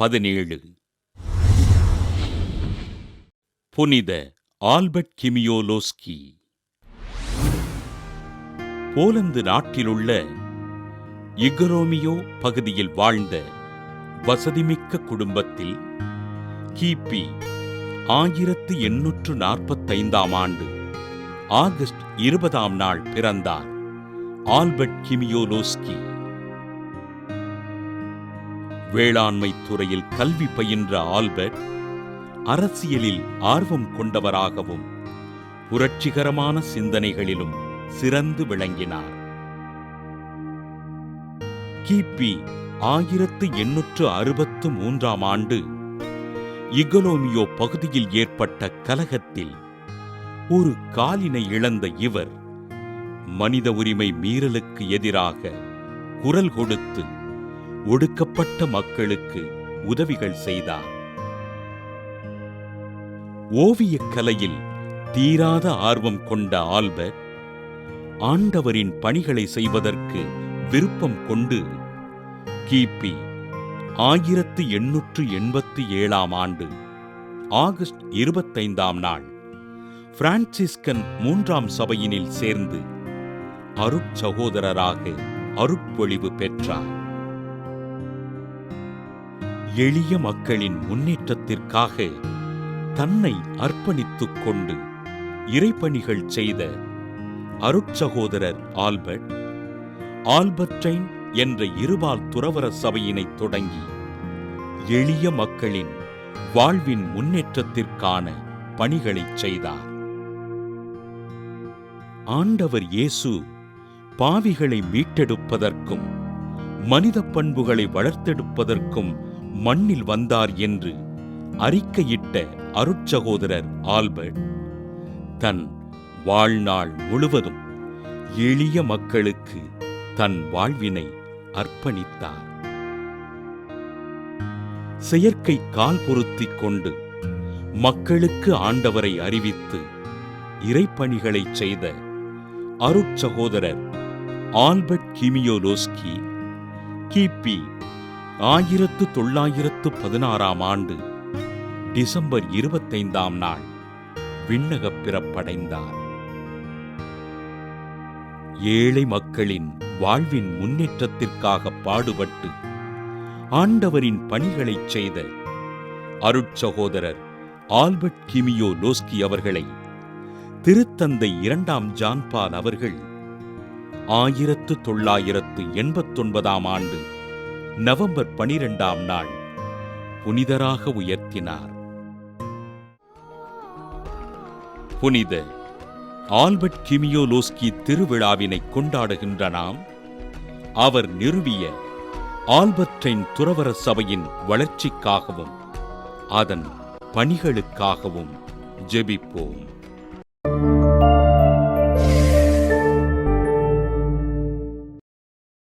17 புனித Albert கிமியோலோஸ்கி. Poland நாட்டிலுள்ள இகரோமியோ பகுதியில் வாழ்ந்த வசதிமிக்க குடும்பத்தில் கிபி 1845 ஆண்டு ஆகஸ்ட் 20 பிறந்தார் ஆல்பர்ட் கிமியோலோஸ்கி. வேளாண்மை துறையில் கல்வி பயின்ற ஆல்பர்ட் அரசியலில் ஆர்வம் கொண்டவராகவும் புரட்சிகரமான சிந்தனைகளிலும் சிறந்து விளங்கினார். கிபி 1863 ஆண்டு இகலோமியோ பகுதியில் ஏற்பட்ட கலகத்தில் ஒரு காலினை இழந்த இவர் மனித உரிமை மீறலுக்கு எதிராக குரல் கொடுத்து ஒடுக்கப்பட்ட மக்களுக்கு உதவிகள் செய்தார். ஓவியக் கலையில் தீராத ஆர்வம் கொண்ட ஆல்பர்ட் ஆண்டவரின் பணிகளை செய்வதற்கு விருப்பம் கொண்டு கிபி 1887 ஆண்டு ஆகஸ்ட் 25 பிரான்சிஸ்கன் 3ஆம் சபையினில் சேர்ந்து அருட்சகோதரராக அருட்பொழிவு பெற்றார். எளிய மக்களின் முன்னேற்றத்திற்காக தன்னை அர்ப்பணித்துக் கொண்டு இறைப்பணிகள் செய்த அருட்சகோதரர் ஆல்பர்ட் ஆல்பர்டைன் என்ற இருபால் துறவற சபையினை தொடங்கி எளிய மக்களின் வாழ்வின் முன்னேற்றத்திற்கான பணிகளைச் செய்தார். ஆண்டவர் இயேசு பாவிகளை மீட்டெடுப்பதற்கும் மனித பண்புகளை வளர்த்தெடுப்பதற்கும் மண்ணில் வந்தார் என்று அறிக்கையிட்ட அருட்சகோதரர் ஆல்பர்ட் தன் வாழ்நாள் முழுவதும் எளிய மக்களுக்கு தன் வாழ்வினை அர்ப்பணித்தார். செயற்கை கால் பொருத்திக் கொண்டு மக்களுக்கு ஆண்டவரை அறிவித்து இறைப்பணிகளைச் செய்த அருட்சகோதரர் ஆல்பர்ட் கிமியோலோஸ்கி கிபி 1916 ஆண்டு டிசம்பர் 25 விண்ணகப் பிறப்படைந்தார். ஏழை மக்களின் வாழ்வின் முன்னேற்றத்திற்காக பாடுபட்டு ஆண்டவரின் பணிகளைச் செய்த அருட்சகோதரர் ஆல்பர்ட் கிமியோலோஸ்கி அவர்களை திருத்தந்தை 2ஆம் ஜான் பால் அவர்கள் 1989 ஆண்டு நவம்பர் 12 புனிதராக உயர்த்தினார். புனித ஆல்பர்ட் கிமியோலோஸ்கி திருவிழாவினை கொண்டாடுகின்ற நாம் அவர் நிறுவிய ஆல்பர்டைன் துறவற சபையின் வளர்ச்சிக்காகவும் அதன் பணிகளுக்காகவும் ஜெபிப்போம்.